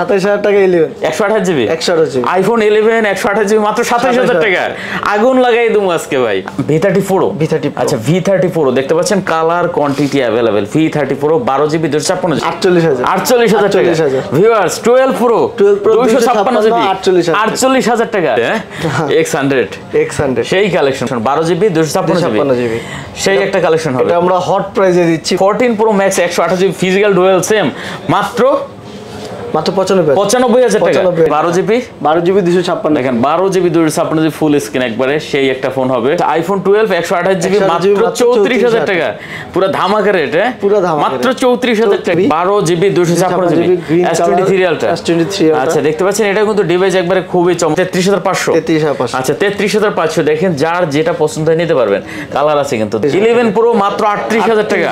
27000 টাকা 11 128 GB 128 GB iPhone 11 128 GB মাত্র 27000 টাকা আগুন লাগাই দেবো আজকে ভাই V30 Pro আচ্ছা V30 Pro দেখতে পাচ্ছেন colour quantity available V30 Pro 12 GB 256 48000 টাকা ভিউয়ার্স 12 Pro 256 জিবি 48000 টাকা X100 সেই কালেকশন 12 জিবি 256 জিবি সেই একটা কালেকশন হবে এটা আমরা হট প্রাইসে দিচ্ছি 14 Pro Max 128 GB physical dual SIM মাত্র 95000 টাকা 12 জিবি 256 দেখেন 12 জিবি 256 জিবি ফুল স্ক্রিন একবারে সেই একটা ফোন হবে আইফোন 12 128 জিবি মাত্র 34000 টাকা পুরো ধামাকা রেট মাত্র 34000 টাকা 12 জিবি 256 জিবি S23 আলট্রা আচ্ছা দেখতে পাচ্ছেন এটা কিন্তু ডিভাইস একবারে খুবই চমৎকার 33500 আচ্ছা 33500 দেখেন যার যেটা পছন্দ হয় নিতে পারবেন কালার আছে কিন্তু 11 Pro মাত্র 38000 টাকা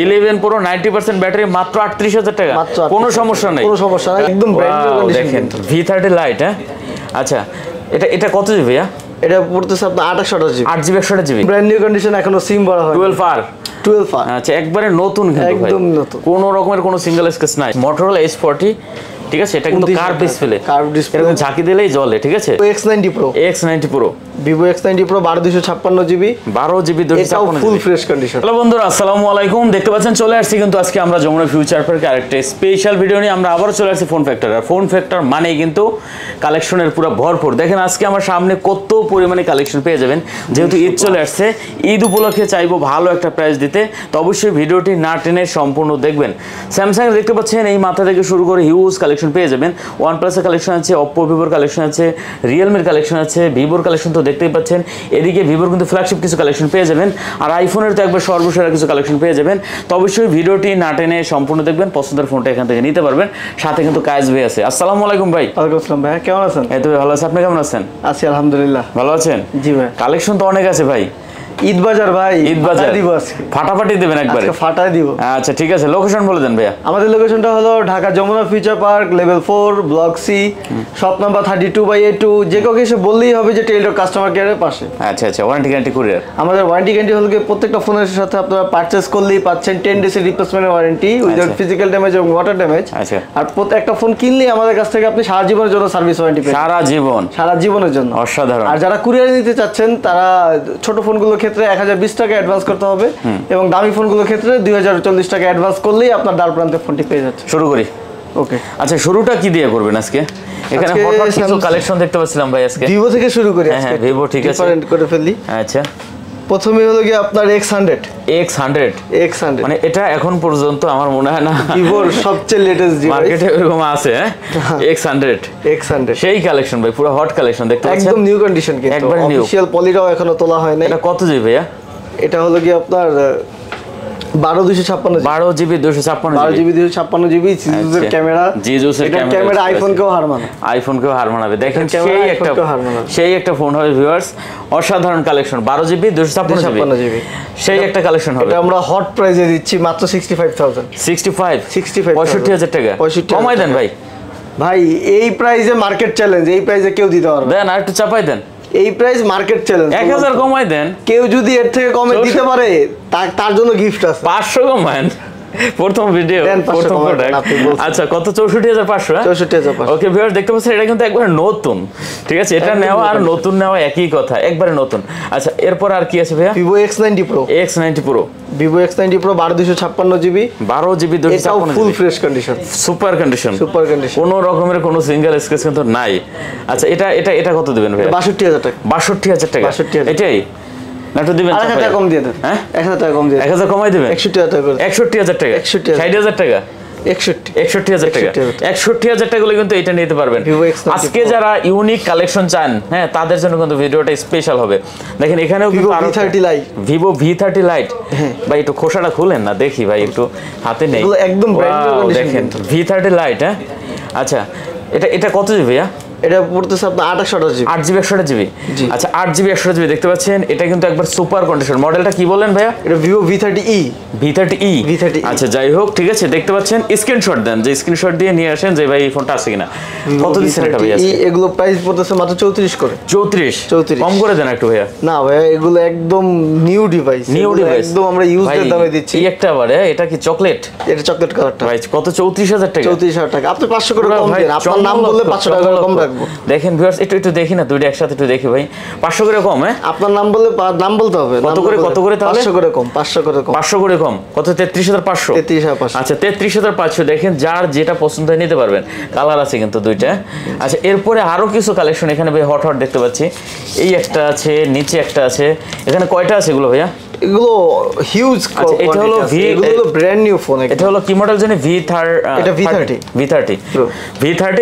11 Pro 90% ব্যাটারি মাত্র 38000 টাকা কোনো সমস্যা নাই একদম brand new condition V30 Lite আচ্ছা এটা কত জিবি ভাইয়া এটা পড়তেছে আপনার 828 GB 8 GB 128 GB brand new condition এখনো সিম ভরা হয় 12R আচ্ছা একবারে নতুন কিন্তু ভাই একদম নতুন কোনো রকমের কোনো সিঙ্গেল স্ক্র্যাচ নাই Motorola H40 ঠিক আছে এটা কিন্তু কার্ভ ডিসপ্লে এরকম ঝাঁকি দিলেই জ্বলে ঠিক আছে X90 Pro Vivo X90 Pro 12256 GB 12 GB 256 full fresh condition hello বন্ধুরা আসসালামু আলাইকুম দেখতে পাচ্ছেন চলে আসছি কিন্তু আজকে আমরা যমুনা ফিউচার পার্কে আরেকটা স্পেশাল ভিডিও নিয়ে আমরা আবারো চলে আসছি ফোন ফ্যাক্টর আর ফোন ফ্যাক্টর মানে কিন্তু কালেকশনের পুরো ভরপুর দেখেন আজকে আমার সামনে কত পরিমাণে কালেকশন পেয়ে যাবেন যেহেতু ঈদ চলে আসছে ঈদ উপলক্ষে চাইবো ভালো একটা প্রাইস দিতে তো অবশ্যই ভিডিওটি না টেনে সম্পূর্ণ দেখবেন স্যামসাং দেখতে পাচ্ছেন এই মাথা থেকে শুরু করে হিউজ কালেকশন পেয়ে যাবেন OnePlus এর কালেকশন আছে Oppo Vivo এর কালেকশন আছে Realme এর কালেকশন আছে Vivo এর কালেকশন তো দেখতেই পাচ্ছেন এদিকে Vivo এর কিন্তু ফ্ল্যাগশিপ কিছু কালেকশন পেয়ে যাবেন আর আইফোনের তো একবার সর্বশেষ কিছু কালেকশন পেয়ে যাবেন তো অবশ্যই ভিডিওটি না টেনে সম্পূর্ণ দেখবেন পছন্দের ফোনটা এখান থেকে নিতে পারবেন সাথে কিন্তু কায়েস ভাই আছে আসসালামু আলাইকুম ভাই ওয়ালাইকুম আসসালাম ভাই কেমন আছেন এই তো ভালো আছি আপনি কেমন আছেন আছি আলহামদুলিল্লাহ ভালো আছেন জি ভাই কালেকশন তো অনেক আছে ভাই ঈদ বাজার ভাই ঈদ বাজার দিব আজকে ফাটাফাটি দিবেন একবারে আজকে ফাটায় দিব আচ্ছা ঠিক আছে লোকেশন বলে দেন ভাইয়া আমাদের লোকেশনটা হলো Dhaka Jamuna future park level 4 block C shop number 32/A2 যে কাউকে এসে বললেই হবে যে টেলিটক কাস্টমার কেয়ারের পাশে আচ্ছা আচ্ছা ওয়ারেন্টি গ্যারান্টি কুরিয়ার আমাদের ওয়ারেন্টি গ্যারান্টি হলো প্রত্যেকটা ফোনের সাথে আপনারা পারচেজ করলেই পাচ্ছেন 10 ডেজ এর রিপ্লেসমেন্টের ওয়ারেন্টি উইদাউট ফিজিক্যাল ড্যামেজ এবং ওয়াটার ড্যামেজ আচ্ছা আর প্রত্যেকটা ফোন কিনলেই আমাদের কাছ থেকে আপনি সারা জীবনের জন্য সার্ভিস ওয়ারেন্টি পাবেন সারা জীবনের জন্য অসাধারণ আর যারা কুরিয়ারে নিতে চাচ্ছেন তারা ছোট ফোনগুলোর ক্ষেত্রে 1020 টাকা অ্যাডভান্স করতে হবে এবং দামি ফোনগুলোর ক্ষেত্রে 2040 টাকা অ্যাডভান্স করলেই আপনার দ্বার প্রান্তে ফোনটি পেয়ে যাচ্ছে শুরু করি ওকে আচ্ছা শুরুটা কি দিয়ে করবেন আজকে এখানে হঠাৎ কিছু কালেকশন দেখতে পাচ্ছিলাম ভাই আজকে Vivo থেকে শুরু করি হ্যাঁ Vivo ঠিক আছে ডিফারেন্ট করে ফেলি আচ্ছা প্রথমে হলো কি আপনার X100 মানে এটা এখন পর্যন্ত আমার মনে হয় না Vivoর সবচেয়ে লেটেস্ট ডিভাইস মার্কেটে এরকম আছে X100 সেই কালেকশন ভাই পুরো হট কালেকশন দেখতে পাচ্ছেন একদম নিউ কন্ডিশন কিন্তু অফিশিয়াল পলিটাও এখনো তোলা হয় না এটা কত জিবি ভাইয়া এটা হলো কি আপনার 12 জিবি 256 জিবি জিজুসের ক্যামেরা ক্যামেরা আইফোনকেও হার মানাবে দেখেন সেই একটা ফোন হবে ভিউয়ার্স অসাধারণ কালেকশন 12 জিবি 256 জিবি সেই একটা কালেকশন হবে এটা আমরা হট প্রাইসে দিচ্ছি মাত্র 65000 টাকা কমাই দেন ভাই এই প্রাইসে মার্কেট চ্যালেঞ্জ এই প্রাইসে কেউ দিতে পারবে দেন আর একটু চাপাই দেন এই প্রাইস মার্কেট চ্যালেঞ্জ 1000 কমাই দেন কেউ যদি এর থেকে কমে দিতে পারে তার জন্য গিফট আছে 500 কমান প্রথম ভিডিও প্রথম প্রোডাক্ট আচ্ছা কত 64500 ওকে ভিউয়ার দেখতে পাচ্ছেন এটা কিন্তু একবারে নতুন ঠিক আছে এটা নেওয়া আর নতুন নেওয়া একই কথা একবারে নতুন আচ্ছা এরপর আর কি আছে ভাইয়া Vivo X90 Pro Vivo X90 Pro 12256 GB 12 GB 256 full fresh condition super condition কোনো রকমের কোনো সিঙ্গেল স্ক্র্যাচ কিন্তু নাই আচ্ছা এটা কত দিবেন ভাই 62000 টাকা এটাই না তো দিবেন 1000 টাকা কম দিয়ে দেন হ্যাঁ 1000 টাকা কম দিয়ে 1000 কমাই দিবেন 61000 টাকা 61000 টাকা 60000 টাকা 61000 টাকা 61000 টাকা কিন্তু এটা নিতে পারবেন আজকে যারা ইউনিক কালেকশন চান হ্যাঁ তাদের জন্য কিন্তু ভিডিওটা স্পেশাল হবে দেখেন এখানেও Vivo V30 Lite Vivo V30 Lite ভাই একটু খোসাটা খুলেন না দেখি ভাই একটু হাতে নেই একদম ব্র্যান্ড নিউ কন্ডিশন দেখেন V30 Lite হ্যাঁ আচ্ছা এটা কত জিবি ভাইয়া এটা পড়তেছে আপনার 28 8 জিবি 128 জিবি। আচ্ছা 8 জিবি 128 জিবি দেখতে পাচ্ছেন, এটা কিন্তু একবার সুপার কন্ডিশন। মডেলটা কি বললেন ভাইয়া? এটা Vivo V30e। V30e। আচ্ছা যাই হোক ঠিক আছে, দেখতে পাচ্ছেন স্ক্রিনশট দেন, যে স্ক্রিনশট দিয়ে নিয়ে আসেন যে ভাই এই ফোনটা আছে কিনা। কত দিচ্ছেন এটা ভাইয়া? এগুলো প্রাইস পড়তেছে মাত্র 34 করে। 34 কম করে দেন একটু ভাইয়া। না ভাইয়া এগুলো একদম নিউ ডিভাইস, একদম আমরা ইউজড দামে দিচ্ছি। এই একটা বারে এটা কি চকলেট? এটা চকলেট কালারটা ভাই কত? 34,000 টাকা। 34,000 টাকা। আপনি 500 করে কম দেন, আপনার নাম বললে 500 টাকা কম রাখবো। দেখেন ভিউয়ার্স একটু দেখি না, দুইটা একসাথে একটু দেখি ভাই। 500 করে কম? হ্যাঁ আপনার নাম বললে নাম বলতে হবে। কত করে তাহলে? 500 করে কম। 500 করে কম। 500 করে কম কত? 33,500। 33,500। আচ্ছা 33,500। দেখেন যার যেটা পছন্দ হয় নিতে পারবেন। কালার আছে কিন্তু দুইটা। আচ্ছা এরপরে আরো কিছু কালেকশন এখানে ভাই হট দেখতে পাচ্ছি। এই একটা আছে, নিচে একটা আছে। এখানে কয়টা আছে এগুলো ভাইয়া? এগুলো হিউজ। এটা হলো এগুলো ব্র্যান্ড নিউ ফোন। এটা হলো কি মডেল জানেন? এটা V30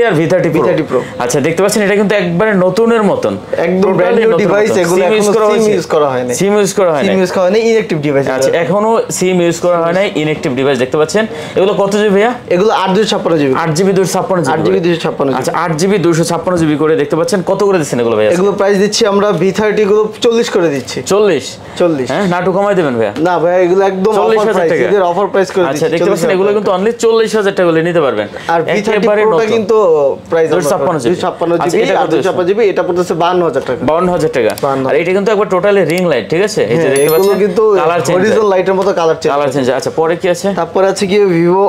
আর V30 Pro। আচ্ছা দেখতে পাচ্ছেন এটা কিন্তু একবারে নতুনের মতন, একদম ব্র্যান্ড নিউ ডিভাইস। এগুলো এখনো সিম ইউজ করা হয়নি। সিম ইউজ করা হয়নি, ইনঅ্যাকটিভ ডিভাইস। আচ্ছা এখনো সিম ইউজ করা হয় নাই, ইনঅ্যাকটিভ ডিভাইস দেখতে পাচ্ছেন। এগুলো কত জিবি ভাইয়া? এগুলো 8 GB 256 আচ্ছা 8 GB 256 জিবি করে দেখতে পাচ্ছেন। কত করে দিচ্ছেন এগুলো ভাইয়া? এগুলো প্রাইস দিচ্ছি আমরা V30 গুলো 40 করে দিচ্ছি। 40 হ্যাঁ না একটু কমাই দেবেন ভাইয়া? না ভাই এগুলো একদম অফার প্রাইস, এদের অফার প্রাইস করে দিচ্ছি। আচ্ছা দেখতে পাচ্ছেন এগুলো কিন্তু অনলি 40,000 টাকা করে নিতে পারবেন। আর V30 Proটা কিন্তু প্রাইস 256 জিবি। এটা পড়তেছে 52,000 টাকা। 52,000 টাকা। আর এটা কিন্তু একবার টোটালি রিং লাইট, ঠিক আছে? এই যে দেখতে পাচ্ছেন কিন্তু হরিজন্টাল লাইটের মতো কালার চেঞ্জ। আচ্ছা পরে কি আছে? তারপর আছে কি Vivo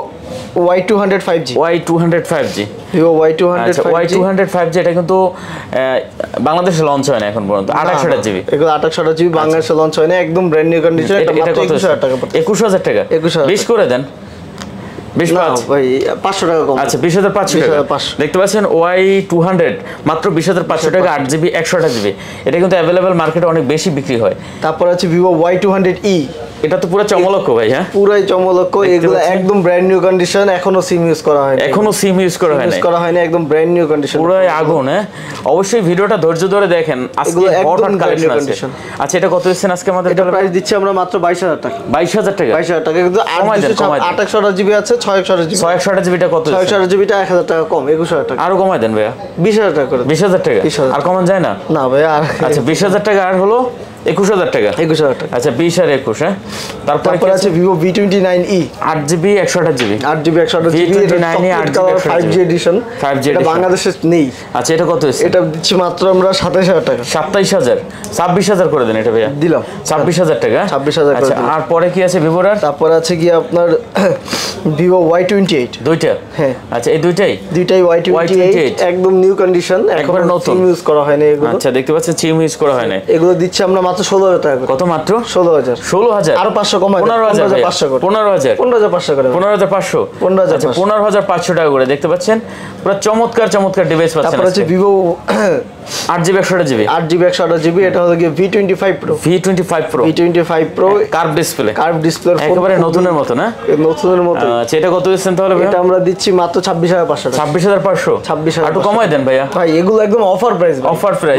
Y200 5G। Vivo Y200 5G এটা কিন্তু বাংলাদেশে লঞ্চ হয় না এখন পর্যন্ত। 28 জিবি। এগুলো 28 জিবি বাংলাদেশে লঞ্চ হয় না, একদম ব্র্যান্ড নিউ কন্ডিশন। এটা মাত্র 21,000 টাকা। 21,000 টাকা। 20 করে দেন। 20,500 ভাই 500 টাকা কম। আচ্ছা 20,500 টাকা। দেখতে পাচ্ছেন Y200 মাত্র 20,500 টাকা। 8 জিবি 128 জিবি। এটা কিন্তু अवेलेबल মার্কেটে অনেক বেশি বিক্রি হয়। তারপর আছে Vivo Y200e। এটা তো পুরো চমলক্ষ ভাই। হ্যাঁ পুরাই চমলক্ষ। এগুলো একদম ব্র্যান্ড নিউ কন্ডিশন, এখনো সিম ইউজ করা হয়নি। করা হয়নি, একদম ব্র্যান্ড নিউ কন্ডিশন, পুরাই আগুন। হ্যাঁ অবশ্যই ভিডিওটা ধৈর্য ধরে দেখেন, আজকে হট কালেকশন আছে। আচ্ছা এটা কত দিচ্ছেন আজকে আমাদের? এটা প্রাইস দিচ্ছি আমরা মাত্র 22,000 টাকা। 22,000 টাকা। 22,000 টাকা। কিন্তু 28 জিবি আছে, 628 জিবি। 628 জিবিটা কত? 628 জিবিটা 1,000 টাকা কম, 21,000 টাকা। আরো কমাই দেন ভাইয়া। 20,000 টাকা করে। 20,000 টাকা আর কমান যায় না? না ভাই আর। আচ্ছা 20,000 টাকা আর হলো 21,000 টাকা। 21,000 টাকা। আচ্ছা 20 আর 21। হ্যাঁ তারপর আছে Vivo V29e। 8 GB 128 GB. 8 GB 128 GB. V29e 8 GB 5G edition. এটা বাংলাদেশে নেই। আচ্ছা এটা কত হচ্ছে? এটা দিচ্ছি মাত্র আমরা 27,000 টাকা। 27,000 26,000 করে দেন এটা ভাইয়া। দিলাম 26,000 টাকা। 26,000 করে। আচ্ছা আর পরে কি আছে ভিভোর? তারপর আছে কি আপনার Vivo Y28। দুইটা? হ্যাঁ আচ্ছা এই দুইটাই Y28 একদম নিউ কন্ডিশন, একবার নতুন, সিম ইউজ করা হয়নি এগুলো। আচ্ছা দেখতে পাচ্ছেন সিম ইউজ করা হয় না। এগুলো দিচ্ছি আমরা মাত্র 16,000 টাকা। কত মাত্র? 16,000। আরো 500 কমাই। 15,500 করে। 15,500 করে। 15,500। 15,500 টাকা করে দেখতে পাচ্ছেন। পুরো চমৎকার ডিভাইস পাচ্ছেন। তারপর আছে Vivo 8 GB 128 GB. 8 GB 128 GB. এটা হলো কি V25 Pro। Curve display. একেবারে নতুনের মতো না? নতুনের মতো। আচ্ছা এটা কত দিচ্ছেন তাহলে ভাই? এটা আমরা দিচ্ছি মাত্র 26,500 টাকা। 26,500। 26,000 একটু কমাই দেন ভাইয়া। ভাই এগুলো একদম offer price,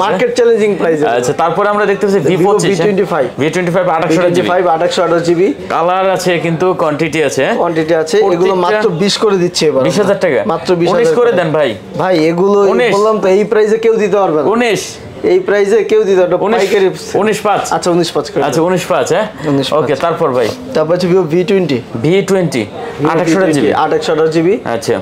market challenging price. আচ্ছা তারপরে আমরা দেখতে পাচ্ছি V25 28 জিবি। কালার আছে কিন্তু কোয়ান্টিটি আছে। এগুলো মাত্র 20 করে দিচ্ছি এবার। 20,000 টাকা। মাত্র 20,000 19 করে দেন ভাই। ভাই এগুলো বললাম তো এই প্রাইসে কেউ দিতে পারবে না। 19 এই প্রাইসে কেউ দিতে পারবে না। পাইকারি 19,500। আচ্ছা 19,500 করে। আচ্ছা 19,500। হ্যাঁ ওকে তারপর ভাই? তারপর আছে Vivo V20 28 জিবি। 28 জিবি। আচ্ছা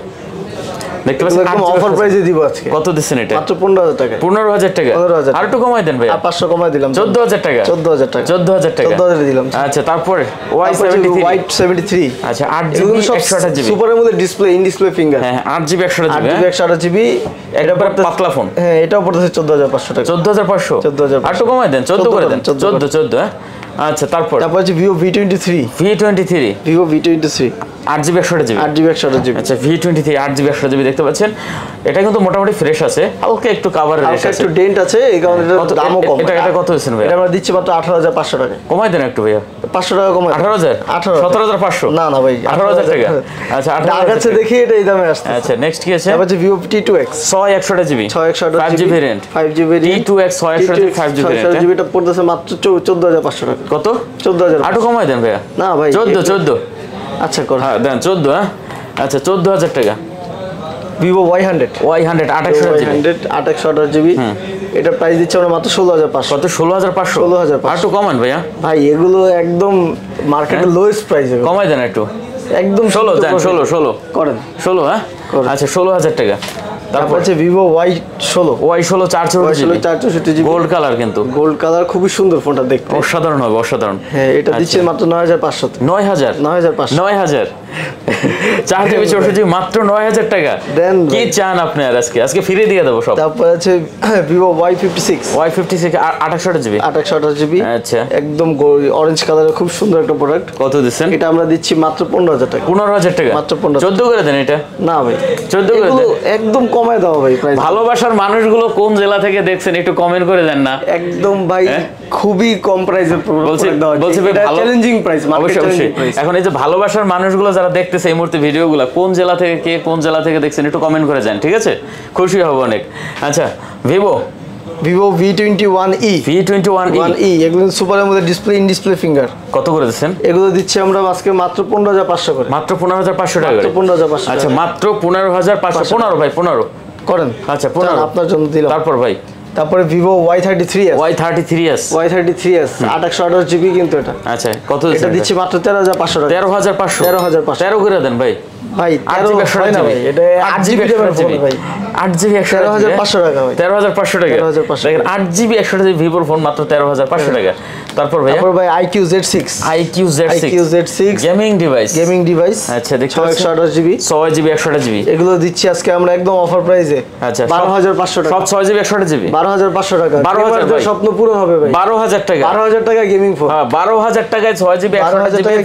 দেখতে পাচ্ছেন একদম অফার প্রাইসে দিব আজকে। কত দিচ্ছেন এটা? মাত্র 15,000 টাকা। 15,000 টাকা। আর একটু কমাই দেন ভাই। 500 কমাই দিলাম। 14,000 টাকা। 14,000 টাকা। 14,000 দিলাম। আচ্ছা তারপরে Y73। আচ্ছা 8 GB 128 GB. Super AMOLED display, in display finger. হ্যাঁ 8 জিবি 128 জিবি। 128 জিবি। এটা পুরো পাতলা ফোন। হ্যাঁ এটাও পড়তেছে 14,500 টাকা। 14,500। আর একটু কমাই দেন, 14 করে দেন। 14 হ্যাঁ। আচ্ছা তারপর আছে Vivo V23 Vivo V23 8 GB 128 GB. 8 GB 128 GB. আচ্ছা V23 8 জিবি 128 জিবি দেখতে পাচ্ছেন। এটা কিন্তু মোটামুটি ফ্রেশ আছে, হালকা একটু কভার রেশ আছে, একটু ডেন্ট আছে, এই কারণে এটার দামও কম। এটা কত হইছেন ভাই? এটা আমরা দিচ্ছি মাত্র 18,500 টাকা। কমাই দেন একটু ভাইয়া। 500 টাকা কমাই। 18,000 17,500। না না ভাই 18,000 টাকা। আচ্ছা 18,000 আছে দেখি এটা এই দামে আসছে। আচ্ছা নেক্সট কি আছে? তারপর আছে Vivo T2X 128 GB. 5G variant. 5G variant T2X 128 GB 5G variant. 128 জিবিটা পড়তেছে মাত্র 14,500 টাকা। কত? 14,000। আটু কমাই দেন ভাইয়া। না ভাই 14। আচ্ছা কর। হ্যাঁ দেন 14। হ্যাঁ আচ্ছা 14,000 টাকা। ভিভো Y100 2800 জিবি এটা প্রাইস দিচ্ছে আমরা মাত্র 16500। কত 16500? 16500 আর একটু কমান ভাইয়া। ভাই এগুলো একদম মার্কেটের লোয়েস্ট প্রাইস, কমাই দেন একটু, একদম 16 দেন, 16 করেন 16। হ্যাঁ আচ্ছা 16000 টাকা। তারপর আছে Vivo Y16 464 GB gold colour, কিন্তু গোল্ড কালার খুবই সুন্দর ফোনটা দেখতে, অসাধারণ হবে, অসাধারণ। হ্যাঁ এটা দিচ্ছে মাত্র 9500। 9000 4 জিবি 64 জিবি মাত্র 9000 টাকা। কি চান আপনি? আর আজকে ফ্রি দিয়ে দেবো সব। তারপর আছে ভিভো Y56 2800 জিবি। আচ্ছা একদম অরেঞ্জ কালারের খুব সুন্দর একটা প্রোডাক্ট। কত দিচ্ছেন? এটা আমরা দিচ্ছি মাত্র 15000 টাকা। 15000 টাকা মাত্র 15। 14 করে দেন এটা। না ভাই 14 করে দেন, একদম কমায় দাও ভাই প্রাইস। ভালোবাসার মানুষগুলো কোন জেলা থেকে দেখছেন একটু কমেন্ট করে দেন না। একদম ভাই খুবই কম প্রাইসের বলছে ভাই ভালো চ্যালেঞ্জিং প্রাইস, অবশ্যই অবশ্যই। এখন এই যে ভালোবাসার মানুষগুলো যারা দেখতেছে এই মুহূর্তে ভিডিওগুলো, কোন জেলা থেকে কে কোন জেলা থেকে দেখছেন একটু কমেন্ট করে যান, ঠিক আছে? খুশি হব অনেক। আচ্ছা ভিভো V21e এগুলো সুপারের মধ্যে ডিসপ্লে ইন ডিসপ্লে ফিঙ্গার। কত করে দিচ্ছেন? এগুলো দিচ্ছি আমরা আজকে মাত্র 15500 করে। মাত্র 15500 টাকা। 15500। আচ্ছা মাত্র 15500। 15 ভাই 15 করেন। আচ্ছা 15 আপনার জন্য দিলাম। তারপর ভাই তারপরে ভিভো Y33s 2828 জিবি কিন্তু এটা। আচ্ছা কত দিচ্ছেন? এটা দিচ্ছি মাত্র 13500 টাকা। 13500 13 করে দেন ভাই। ভাই 13 হয় না ভাই, এটা 8 জিবি ভাই। 8 জিবি 13500 টাকা ভাই। 13500 টাকা। দেখেন 8 জিবি 100 জিবি ভিভোর ফোন মাত্র 13500 টাকা। তারপর ভাই IQ Z6 গেমিং ডিভাইস। আচ্ছা দেখো 628 জিবি 6 জিবি 128 জিবি। এগুলো দিচ্ছি আজকে আমরা একদম অফার প্রাইসে। আচ্ছা 12500 টাকা। সব 6 জিবি 128 জিবি 12500 টাকা। 12000 ভাই, স্বপ্ন পূরণ হবে ভাই। 12000 টাকা। 12000 টাকা গেমিং ফোন। হ্যাঁ 12000 টাকায় 6 জিবি 128 জিবি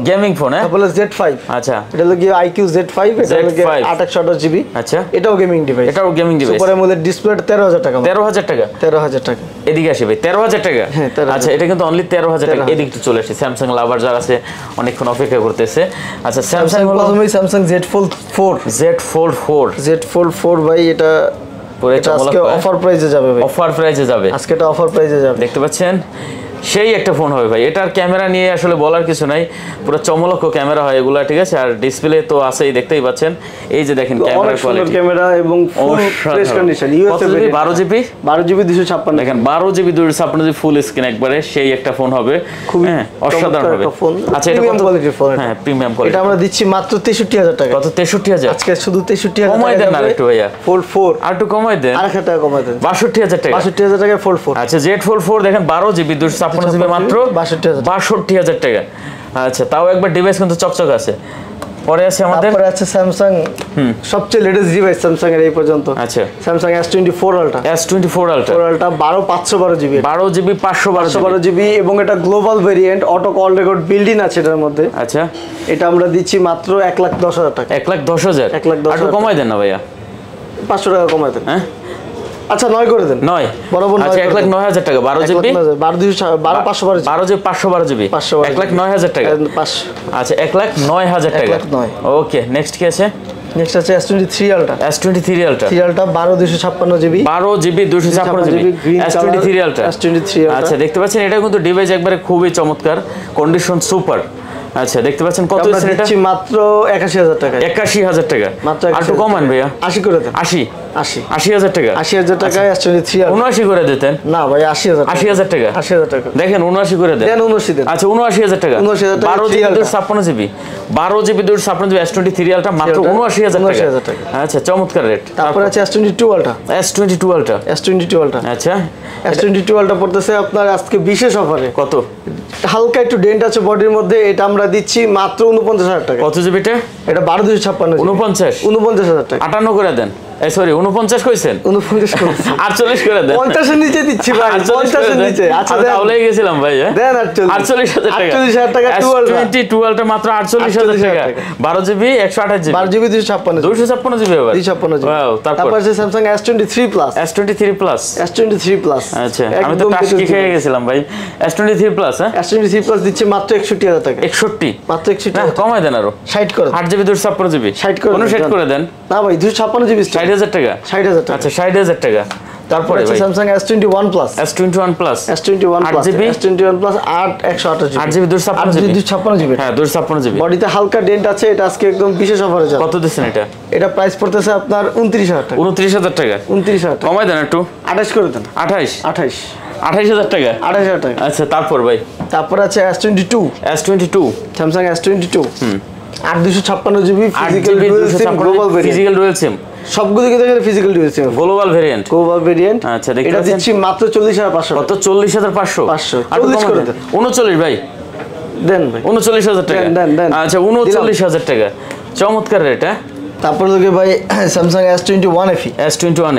গেমিং ফোন। হ্যাঁ তারপরে Z5। আচ্ছা এটা হলো কি IQ Z5, এটা হলো 2828 জিবি। আচ্ছা এটাও গেমিং ডিভাইস। সুপারের মধ্যে ডিসপ্লে 13000 টাকা। 13000 টাকা। 13000 টাকা। এদিকে আসি ভাই 13000 টাকা। আচ্ছা এটা কিন্তু অনলি 13000 টাকা। এদিকে একটু চলে আসি, স্যামসাং লাভার যারা আছে অনেকক্ষণ অপেক্ষা করতেছে। আচ্ছা স্যামসাং প্রথমেই স্যামসাং Z Fold 4 ভাই এটা আজকে অফার প্রাইসে যাবে ভাই। আজকে এটা অফার প্রাইসে যাবে। দেখতে পাচ্ছেন সেই একটা ফোন হবে ভাই। এটার ক্যামেরা নিয়ে আসলে বলার কিছু নাই, পুরো চমলক্ষ ক্যামেরা হয় এগুলা, ঠিক আছে? আর ডিসপ্লে তো আছেই, দেখতেই পাচ্ছেন। এই যে দেখেন ক্যামেরা কোয়ালিটি, ক্যামেরা এবং full fresh condition. USA 12 GB 256। দেখেন 12 জিবি 256 জিবি ফুল স্ক্রিন একবারে সেই একটা ফোন হবে, খুবই অসাধারণ হবে। আচ্ছা এটা কত কোয়ালিটির ফোন? হ্যাঁ প্রিমিয়াম কোয়ালিটি। এটা আমরা দিচ্ছি মাত্র 63000 টাকা। কত 63000? আজকে শুধু 63000 টাকা। কমাই দেন না একটু ভাইয়া। Fold 4 আর একটু কমাই দেন, 8000 টাকা কমাই দেন। 62000 টাকা। 62000 টাকায় Fold 4। আচ্ছা Z Fold 4 দেখেন 12 জিবি 256 জিবি মাত্র 62000 টাকা। আচ্ছা তাও একবার ডিভাইস কিন্তু চকচক আছে। পরে আছে আমাদের, তারপরে আছে স্যামসাং সবচেয়ে লেটেস্ট ডিভাইস স্যামসাং এর এই পর্যন্ত। আচ্ছা Samsung S24 Ultra 12 GB 512 GB এবং এটা global variant, auto call record build in আছে এটার মধ্যে। আচ্ছা এটা আমরা দিচ্ছি মাত্র 1,10,000 টাকা। 1,10,000 আর কমাই দেন না ভাইয়া, 500 টাকা কমাই দেন। হ্যাঁ আচ্ছা 9 করে দেন। 9 বরাবর 9। আচ্ছা 1,09,000 টাকা। 12 জিবি 12 জিবি 512 জিবি 1,09,000 টাকা। আচ্ছা 1,09,000 টাকা। ওকে নেক্সট কি আছে? নেক্সট আছে S23 Ultra 12 256 GB 256 GB S23 Ultra। আচ্ছা দেখতে পাচ্ছেন এটা কিন্তু ডিভাইস একবারে খুবই চমৎকার, কন্ডিশন সুপার। আচ্ছা দেখতে পাচ্ছেন কত আছে এটা? মাত্র 81000 টাকা। 81000 টাকা। মাত্র আর একটু কমান ভাইয়া, 80 করে দেন। 80000 টাকা। 80000 টাকায় S23 79 করে দিতেন না ভাই। 80000 টাকা। 80000 টাকা দেখেন 79 করে দেন। 79 দেন। আচ্ছা 79000 টাকা। 12 GB 256 GB 256 GB S23 Ultra মাত্র 79000 টাকা। আচ্ছা চমৎকার রেট। তারপর আছে S22 Ultra আচ্ছা S22 Ultra পড়তেছে আপনার আজকে বিশেষ অফারে। কত? হালকা একটু ডেন্ট আছে বডির মধ্যে, এটা আমরা দিচ্ছি মাত্র 49000 টাকা। কত জিবিটা? এটা 12256 49000 টাকা। 58 করে দেন। এই সরি 49 কইছেন? 49 করে 48 করে দেন। 50 এর নিচে দিচ্ছি ভাই, 50 এর নিচে। আচ্ছা দেন, তাহলেই গেছিলাম ভাই। দেন 48000 টাকা। 48000 টাকা S22 Ultra মাত্র 48000 টাকা। 12 জিবি 128 জিবি 12 জিবি 256 জিবি আবার 256 জিবি। ওয়াও। তারপর আছে Samsung S23 Plus আচ্ছা আমি তো টাস্কি খেয়ে গেছিলাম ভাই। S23 Plus হ্যাঁ S23 Plus দিচ্ছে মাত্র 61000 টাকা। 61 মাত্র 61 না কমাই দেন আরো 60 করে 8 জিবি 256 জিবি 60 করে কোন সেট করে দেন না ভাই 256 জিবি 60000 টাকা। 60000 টাকা। আচ্ছা 60000 টাকা। তারপরে আছে Samsung S21 plus S21 plus S21 plus S21 plus 128 8GB 256 GB হ্যাঁ 256 জিবি বডিতে হালকা ডেন্ট আছে এটা আজকে একদম বিশেষ অফারে যাবে কত দিচ্ছেন এটা এটা প্রাইস পড়তেছে আপনার 29000 টাকা 29000 টাকা 29000 টাকা কমাই দেন একটু 28 করে দেন 28000 টাকা 28000 টাকা আচ্ছা তারপর ভাই তারপর আছে S22 Samsung S22 8256 GB physical dual SIM global variant physical dual SIM সবগুলো কিন্তু এখানে physical dual SIM global variant আচ্ছা দেখতে এটা দিচ্ছি মাত্র 40500 কত 40500 40 করে দেন 39 ভাই দেন ভাই 39000 টাকা দেন আচ্ছা 39000 টাকা চমৎকার রেট হ্যাঁ তারপর লোকে ভাই Samsung S21 FE S21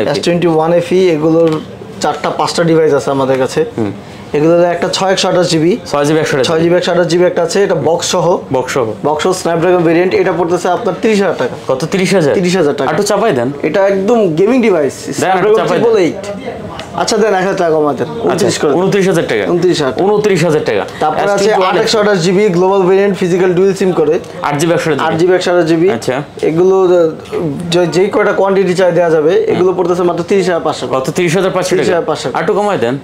FE এগুলোর 4টা 5টা ডিভাইস আছে আমাদের কাছে এগুলোর একটা 628 জিবি 6GB 128 জিবি একটা আছে এটা বক্স সহ স্ন্যাপড্রাগন ভেরিয়েন্ট এটা পড়তেছে আপনার 30000 টাকা কত 30000 টাকা একটু চাপাই দেন এটা একদম গেমিং ডিভাইস স্ন্যাপড্রাগন 888 আচ্ছা দেন 1000 টাকা কমা দেন 29 করে 29000 টাকা 29000 টাকা তারপর আছে 828 GB global variant physical dual SIM করে 8GB 128 জিবি আচ্ছা এগুলো যেই কয়টা কোয়ান্টিটি চাই দেওয়া যাবে এগুলো পড়তেছে মাত্র 30500 কত 30500 টাকা একটু কমাই দেন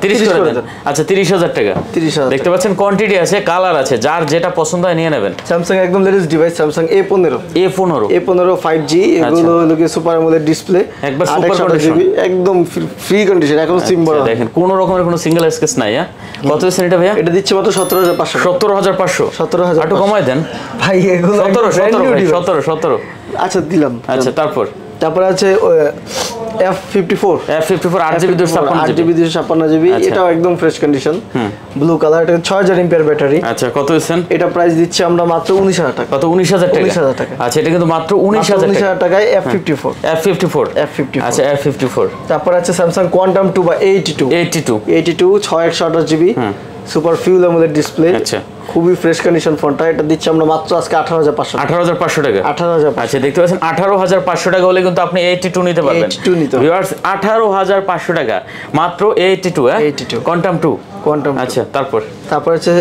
30 করে দেন আচ্ছা 30000 টাকা 30000 দেখতে পাচ্ছেন কোয়ান্টিটি আছে কালার আছে যার যেটা পছন্দ হয় নিয়ে নেবেন স্যামসাং একদম latest device Samsung A15 5G এগুলো হলো কি সুপার অ্যামোলেড ডিসপ্লে একবার সুপার কন্ডিশন একদম ফ্রি কন্ডিশন এখনো সিম বড় দেখেন কোনো রকমের কোনো সিঙ্গেল স্কেচ নাই কত হচ্ছে এটা ভাইয়া এটা দিচ্ছে মাত্র 17500 একটু কমাই দেন ভাই এগুলো 17 আচ্ছা দিলাম আচ্ছা তারপর আছে F54 8GB 256 জিবি এটাও একদম ফ্রেশ কন্ডিশন ব্লু কালার এটা 6000 এমপিআর ব্যাটারি আচ্ছা কত দিচ্ছেন এটা প্রাইস দিচ্ছি আমরা মাত্র 19000 টাকা কত 19000 টাকা আচ্ছা এটা কিন্তু মাত্র 19000 টাকায় F54 আচ্ছা F54 তারপর আছে স্যামসাং কোয়ান্টাম 2 বা 82 6128 GB super fuel AMOLED display আচ্ছা খুবই ফ্রেশ কন্ডিশন ফোনটা এটা দিচ্ছি আমরা মাত্র আজকে 18500 টাকা 18500 আচ্ছা দেখতে পাচ্ছেন 18500 টাকা হলে কিন্তু আপনি 82 নিতে পারবেন ভিউয়ার্স 18500 টাকা মাত্র 82 কোয়ান্টাম 2 আচ্ছা তারপর আছে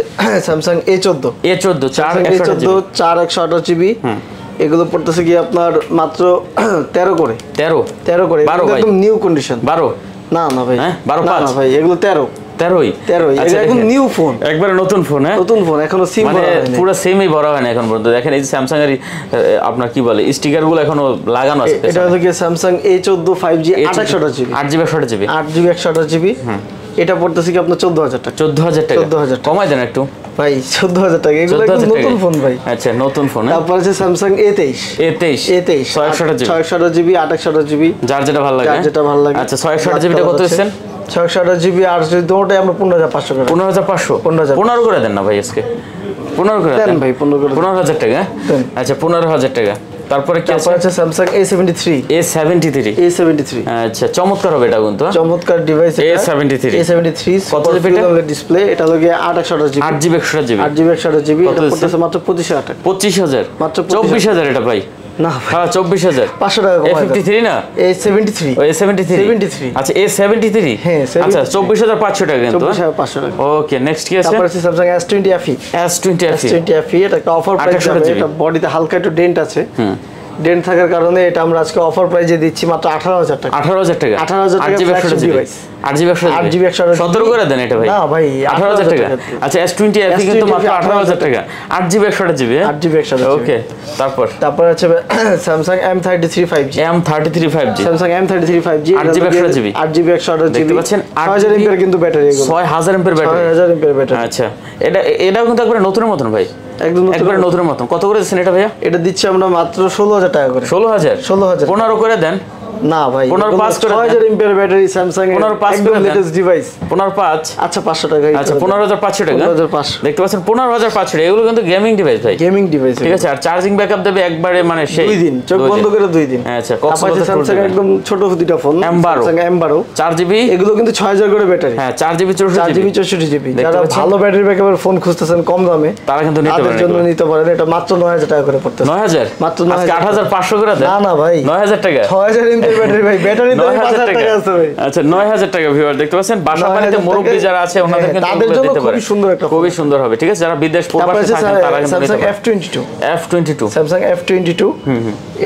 স্যামসাং A14 4128 জিবি এগুলো পড়তেছে কি আপনার মাত্র 13 করে একদম নিউ কন্ডিশন 12 না ভাই 12 না ভাই এগুলো 13 এটা এখন নিউ ফোন একবারে নতুন ফোন এখনো সিম মানে পুরো সিমই বড় হয় না এখন পর্যন্ত দেখেন এই স্যামসাং এর আপনার কি বলে স্টিকার গুলো এখনো লাগানো আছে এটা হলো কি Samsung A14 5G 828 GB 8GB 128 GB এটা পড়তেছে কি আপনার 14000 টাকা 14000 কমাই দেন একটু ভাই 14000 টাকা এগুলো একদম নতুন ফোন ভাই আচ্ছা নতুন ফোন তারপর আছে স্যামসাং A23 628 জিবি 128 জিবি যার যেটা ভালো লাগে আচ্ছা 628 জিবিটা কত দিচ্ছেন 628 জিবি আর যদি দুটোটাই আমরা 15500 করে 15 করে দেন না ভাই আজকে 15 করে দেন ভাই 15000 টাকা আচ্ছা 15000 টাকা তারপরে কি আছে স্যামসাং A73 আচ্ছা চমৎকার হবে এটা কিন্তু চমৎকার ডিভাইস A73 কত জিবি ডিসপ্লে এটা হলো 8GB 128 জিবি এটা পড়তেছে মাত্র 25000 টাকা 25000 মাত্র 24000 এটা ভাই না হ্যাঁ 24000 500 টাকা A53 না A73 আচ্ছা A73 হ্যাঁ আচ্ছা 24500 টাকা কিন্তু 24500 টাকা ওকে নেক্সট কি আছে তারপর আছে স্যামসাং S20 FE এটা একটা অফার প্রাইস এটা বডিতে হালকা একটু ডেন্ট আছে ডেন্ট থাকার কারণে এটা আমরা আজকে অফার প্রাইসে দিচ্ছি মাত্র 18000 টাকা 18000 টাকা ফ্ল্যাগশিপ ডিভাইস 8GB 17 করে দেন এটা ভাই না ভাই 18000 টাকা আচ্ছা S20 FE কিন্তু মাত্র 18000 টাকা 8GB 128 ওকে তারপর আছে Samsung M33 5G Samsung M33 5G 8GB 128 দেখতে পাচ্ছেন 6000 এমপিআর কিন্তু ব্যাটারি এগুলো 6000 এমপিআর ব্যাটারি আচ্ছা এটাও কিন্তু একবারে নতুনের মতন ভাই একবারে নতুনের মতন কত করে দিচ্ছেন এটা ভাইয়া এটা দিচ্ছি আমরা মাত্র 16000 টাকা করে 16000 15 করে দেন না ভাই 15 করে 6000 এমপিআর ব্যাটারি স্যামসাং এর একদম লেটেস্ট ডিভাইস 15 আচ্ছা 500 টাকা আচ্ছা 15500 টাকা 15500 দেখতে পাচ্ছেন 15500 টাকা এগুলো কিন্তু গেমিং ডিভাইস ভাই ঠিক আছে আর চার্জিং ব্যাকআপ দেবে একবারে মানে সেই 2 দিন চোখ বন্ধ করে 2 দিন আচ্ছা স্যামসাং একদম ছোট দুটো ফোন স্যামসাং M12 4GB এগুলো কিন্তু 6000 করে ব্যাটারি হ্যাঁ 4GB 64GB যারা ভালো ব্যাটারি ব্যাকআপের ফোন খুঁজতেছেন কম দামে তারা কিন্তু নিতে পারেন এটা মাত্র 9000 টাকা করে পড়তেছে 9000 মাত্র 8500 করে দেন না ভাই 9000 টাকা 6000 এমপি ব্যাটারি ভাই, ব্যাটারি তো 5000 টাকা আছে ভাই। আচ্ছা 9000 টাকা ভিউয়ার দেখতে পাচ্ছেন, বাসা বাড়িতে মুরব্বি যারা আছে ওনাদের কিন্তু তাদের জন্য খুবই সুন্দর একটা, খুবই সুন্দর হবে, ঠিক আছে? যারা বিদেশ প্রবাসে থাকেন তারা কিন্তু Samsung F22 F22 Samsung F22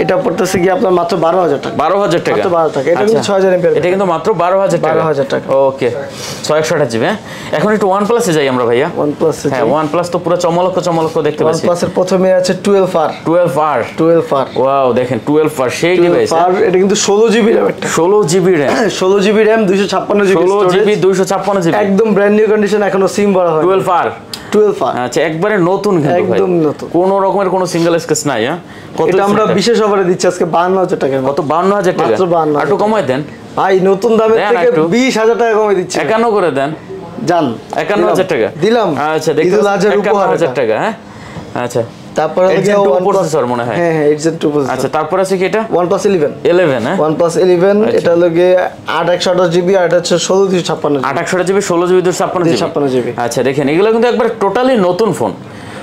এটা পড়তেছে কি আপনার মাত্র 12000 টাকা। 12000 টাকা, মাত্র 12 টাকা। এটা কিন্তু 6000 mAh, এটা কিন্তু মাত্র 12000 টাকা। 12000 টাকা। ওকে 6128 জিবি। এখন একটু OnePlus এ যাই আমরা ভাইয়া। OnePlus এ, হ্যাঁ OnePlus তো পুরো চমলক্ষ দেখতে পাচ্ছি। OnePlus এর প্রথমে আছে 12R 12R ওয়াও দেখেন 12R সেই ডিভাইস। এটা কিন্তু 16 জিবি RAM, একটা 16 GB RAM 16 GB RAM 256 GB 16 GB 256 GB একদম ব্র্যান্ড নিউ কন্ডিশন, এখনো সিম ভরা হয়। 12R আচ্ছা একবারে নতুন কিন্তু ভাই, একদম নতুন, কোনো রকমের কোনো সিঙ্গেল স্ক্র্যাচ নাই। হ্যাঁ এটা আমরা বিশেষ অফারে দিচ্ছি আজকে 52000 টাকা। কত? 52000 টাকা, মাত্র 52। একটু কমায় দেন ভাই, নতুন দামের থেকে 20000 টাকা কমাই দিচ্ছি। 51 করে দেন, জান 51000 টাকা দিলাম। আচ্ছা দেখুন 51000 টাকা। হ্যাঁ আচ্ছা তারপরে প্রসেসর মনে হয়, হ্যাঁ Ryzen 2 প্রসেসর। আচ্ছা তারপর আছে কি এটা OnePlus 11 হ্যাঁ OnePlus 11 এটা লাগে 8/128 জিবি আর এটা হচ্ছে 16/256 8/128 জিবি 16/256 জিবি। আচ্ছা দেখেন এগুলো কিন্তু একবার টোটালি নতুন ফোন,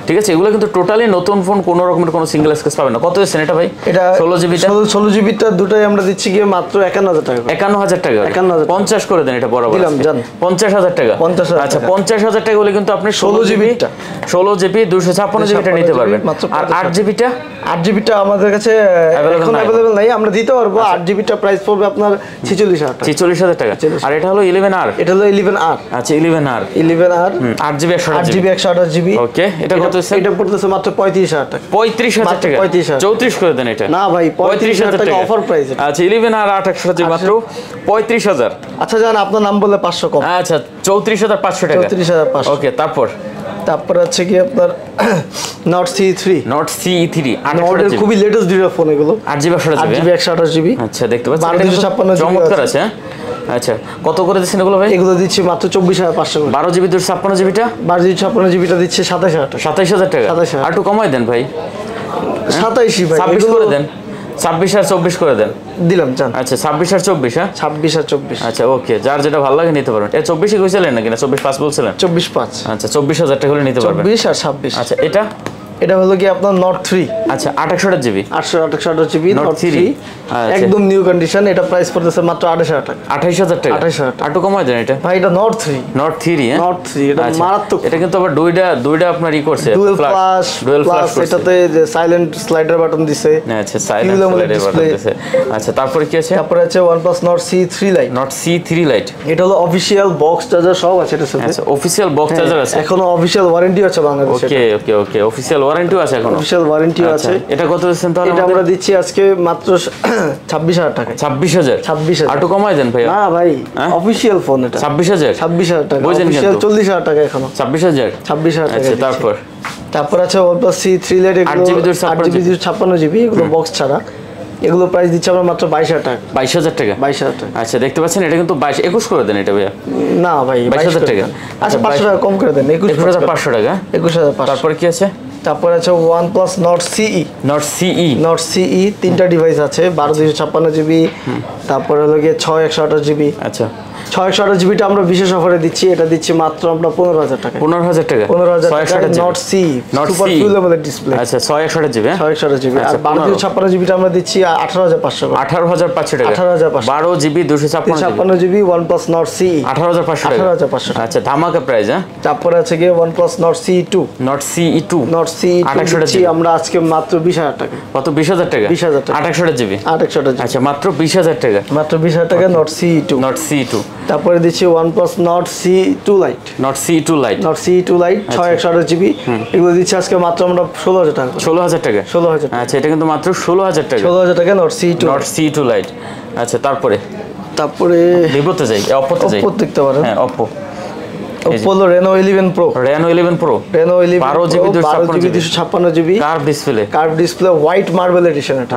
ঠিক আছে? এগুলো কিন্তু টোটালি নতুন ফোন, কোনো রকমের কোনো সিঙ্গেল স্ক্র্যাচ পাবেন না। কত দিচ্ছেন এটা ভাই? এটা 16 জিবিটা 16 জিবিটা দুটাই আমরা দিচ্ছি গিয়ে মাত্র 51000 টাকা। 51000 টাকা 50 করে দেন, এটা বরাবর দিলাম জান 50000 টাকা। 50000 আচ্ছা 50000 টাকা হলে কিন্তু আপনি 16 জিবি 256 জিবিটা নিতে পারবেন। আর 8 জিবিটা 8 জিবিটা আমাদের কাছে এখন अवेलेबल নাই, আমরা দিতে পারবো। 8 জিবিটা প্রাইস পড়বে আপনার 46000 টাকা। 46000 টাকা। আর এটা হলো 11R, এটা হলো 11R। আচ্ছা 11R 8 জিবি 128 জিবি। ওকে এটা কত? এটা পড়তেছে মাত্র 35000 টাকা। 35000 টাকা 34 করে দেন এটা। না ভাই 35000 টাকা অফার প্রাইস। আচ্ছা 11R 8/128 জিবি মাত্র 35000। আচ্ছা জান আপনার নাম বলে 500 কম। আচ্ছা 34500 টাকা। 34500 ওকে তারপর আছে কি আপনার Note CE3 8 জিবি খুবই লেটেস্ট দুটো ফোন এগুলো। 8 জিবি 128 জিবি। আচ্ছা দেখতে পাচ্ছেন 1256 জিবি চমৎকার আছে। আচ্ছা কত করে দিচ্ছেন এগুলো ভাই? এগুলো দিচ্ছি মাত্র 24500 করে। 12 জিবি 256 জিবিটা 12 জিবি 56 জিবিটা দিচ্ছে 27000 টাকা। 27000 টাকা। আর একটু কমাই দেন ভাই, 27 ভাই 26 করে দেন, 26 আর 24 করে দেন। দিলাম জান। আচ্ছা 26 আর 24 হ্যাঁ 26 আর 24। আচ্ছা ওকে যার যেটা ভালো লাগে নিতে পারবেন। এটা 24 কইছিলেন নাকি না 24/5 বলছিলেন? 24/5। আচ্ছা 24000 টাকা হলে নিতে পারবেন। 24 আর 26। আচ্ছা এটা হলো কি আপনার Note 3। আচ্ছা 8/128 জিবি 828 জিবি Note 3 একদম নিউ কন্ডিশন। এটা প্রাইস পড়তেছে মাত্র 28000 টাকা। 28000 টাকা। 28000 টাকা। একটু কমাই দেন এটা ভাই। এটা Note 3 হ্যাঁ Note 3 এটা মারাত্মক। এটা কিন্তু আবার দুইটা আপনার ই করছে ডুয়াল ফ্ল্যাশ এটাতে যে সাইলেন্ট স্লাইডার বাটন দিছে। আচ্ছা সাইলেন্ট স্লাইডার বাটন দিছে। আচ্ছা তারপরে কি আছে? তারপরে আছে OnePlus Note CE3 Lite। এটা হলো অফিশিয়াল বক্স চার্জার সব আছে এটার সাথে। আচ্ছা অফিশিয়াল বক্স চার্জার আছে। এখনো অফিশিয়াল ওয়ারেন্টি আছে বাংলাদেশে। ওকে অফিশিয়াল ওয়ারেন্টিও আছে এখনো। অফিশিয়াল ওয়ারেন্টিও আছে। এটা কত দিচ্ছেন তাহলে? এটা আমরা দিচ্ছি আজকে মাত্র 26000 টাকা। 26000 আর একটু কমাই দেন ভাই। না ভাই অফিশিয়াল ফোন এটা 26000 টাকা। অফিশিয়াল 40000 টাকা এখনো। 26000 টাকা। আচ্ছা তারপর আছে OnePlus CE3 Lite 8 GB 256 GB এগুলো বক্স ছাড়া। এগুলো প্রাইস দিচ্ছি আমরা মাত্র 22000 টাকা। 22000 টাকা। আচ্ছা দেখতে পাচ্ছেন এটা কিন্তু 21 করে দেন এটা ভাইয়া। না ভাই 22000 টাকা। আচ্ছা 500 টাকা কম করে দেন। 21500 টাকা। 21500। তারপর কি আছে? তারপর আছে OnePlus Note CE তিনটা ডিভাইস আছে 12256 জিবি। তারপর হলো গিয়ে 6128 জিবি। আচ্ছা 6128 জিবিটা আমরা বিশেষ অফারে দিচ্ছি। এটা দিচ্ছি মাত্র আমরা 15000 টাকা। 15000 টাকা। 15000 টাকা Note CE সুপার ফুল AMOLED ডিসপ্লে। আচ্ছা 6128 জিবি 6128 জিবি। আর 12256 জিবিটা আমরা দিচ্ছি 18500 টাকা। 18500 টাকা। 12 GB 256 GB OnePlus Note CE 18500 টাকা। 18500 টাকা। আচ্ছা ধামাকা প্রাইস হ্যাঁ। তারপরে আছে গিয়ে OnePlus Note CE2 দিচ্ছি আমরা আজকে মাত্র 20000 টাকা। কত? 20000 টাকা। 20000 টাকা 128 জিবি। আচ্ছা মাত্র 20000 টাকা। মাত্র 20000 টাকা Note CE2। তারপরে দিচ্ছি OnePlus Note CE2 Lite 6128 GB. এগুলো দিচ্ছি আজকে মাত্র আমরা 16000 টাকা। 16000 টাকা। আচ্ছা এটা কিন্তু মাত্র 16000 টাকা। 16000 টাকা Note CE2 Lite। আচ্ছা তারপরে ভিভোতে যাই, অপ্পোতে যাই। অপ্পো দেখতে পারেন। হ্যাঁ Oppo Oppo Reno 11 Pro 12 GB 256 GB curve display white marble edition. এটা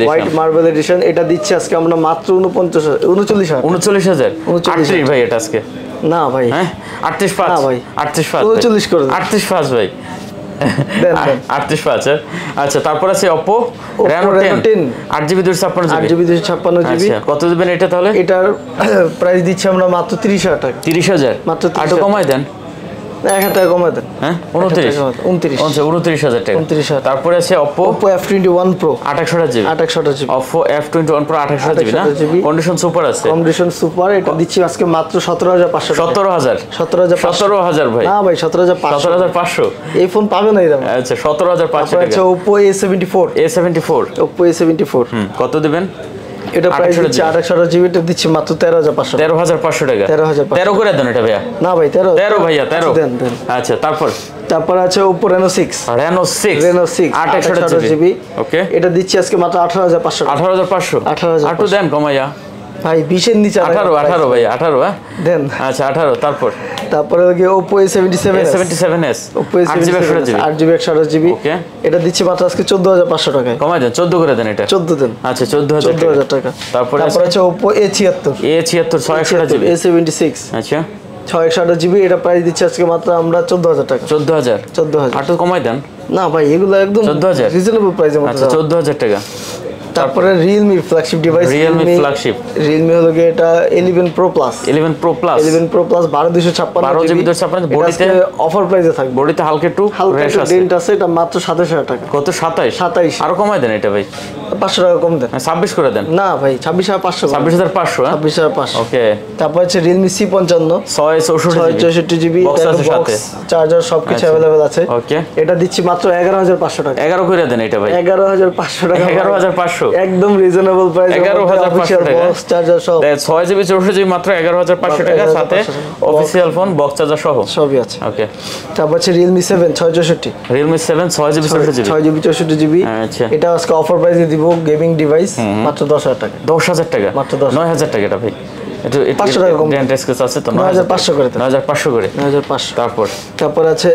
হোয়াইট মার্বেল এডিশন। এটা দিচ্ছি আজকে আমরা মাত্র 39000 ভাই এটা আজকে। না ভাই হ্যাঁ 38500 না ভাই 38500 করে 38500 ভাই 38500। আচ্ছা তারপর আছে Oppo Reno 10 8 জিবি 256 জিবি। আচ্ছা কত দিবেন এটা তাহলে? এটার প্রাইস দিচ্ছি আমরা মাত্র 30000 টাকা। 30000 মাত্র। একটু কমাই দেন। 1000 টাকা কমায় দেন। হ্যাঁ 29 29,000 টাকা। 29,000। তারপরে আছে Oppo F21 Pro 28GB। 28GB। Oppo F21 Pro 28GB না? কন্ডিশন সুপার আছে। কন্ডিশন সুপার, এটা দিচ্ছি আজকে মাত্র 17,500 টাকা। 17,000 ভাই। না ভাই 17,500। 17,500 এই ফোন পাবেন এই দামে। আচ্ছা 17,500 টাকা। আচ্ছা Oppo A74। Oppo A74 কত দিবেন? এটা প্রাইস দিচ্ছি 28GB, এটা দিচ্ছি মাত্র 13,500 টাকা। 13,500 টাকা। 13,500 করে দেন এটা ভাইয়া। না ভাই 13 ভাইয়া 13 দেন। আচ্ছা তারপর আছে Oppo Reno 6 28GB। ওকে, এটা দিচ্ছি আজকে মাত্র 18,500 টাকা। 18,500 আর দেন কমাইয়া ভাই 20 এর নিচে 18 ভাই 18 হ্যাঁ দেন। আচ্ছা 18 তারপরে Oppo A77s Oppo A77 8GB 128GB। ওকে, এটা দিচ্ছি মাত্র আজকে 14,500 টাকায়। কমাই দেন 14 করে দেন এটা। 14 দেন। আচ্ছা 14,000 টাকা। তারপরে আছে Oppo A76 628GB A76 আচ্ছা 628GB। এটা প্রাইস দিচ্ছি আজকে মাত্র আমরা 14,000 টাকা। 14,000 আর কমাই দেন। না ভাই এগুলো একদম 14,000 রিজনেবল প্রাইসের মধ্যে। আচ্ছা 14,000 টাকা। তারপরে Realme ফ্ল্যাগশিপ ডিভাইস, Realme হলো গিয়ে এটা 11 Pro Plus 11 Pro Plus 12,256 বডিতে অফার প্রাইসে থাকবে। বডিতে হালকা একটু ডেন্ট আছে, এটা মাত্র 27,000 টাকা। কত? 27 আর কমাই দেন এটা ভাই। 500 টাকা কম দেন। 26 করে দেন। না ভাই 26,500। 26,500 26,500 ওকে। তারপর আছে Realme C55 664GB চার্জার সবকিছু अवेलेबल আছে। ওকে, এটা দিচ্ছি মাত্র 11,500 টাকা। 11 করে দেন এটা ভাই। 11,500 টাকা। 11,500 একদম রিজনেবল প্রাইস। 11,500 টাকা বক্স চার্জার সহ 6GB 64GB মাত্র 11,500 টাকা, সাথে অফিশিয়াল ফোন বক্স চার্জার সহ সবই আছে। ওকে। তারপর আছে Realme 7 664 Realme 7 6GB 64GB। আচ্ছা, এটা আজকে অফার প্রাইসে দিব, গেমিং ডিভাইস মাত্র 10,000 টাকা। 10,000 টাকা মাত্র 9,000 টাকা এটা ভাই। একটু 500 টাকা কম আছে তো 9,500 করে। 9,500 করে। 9,500। তারপর আছে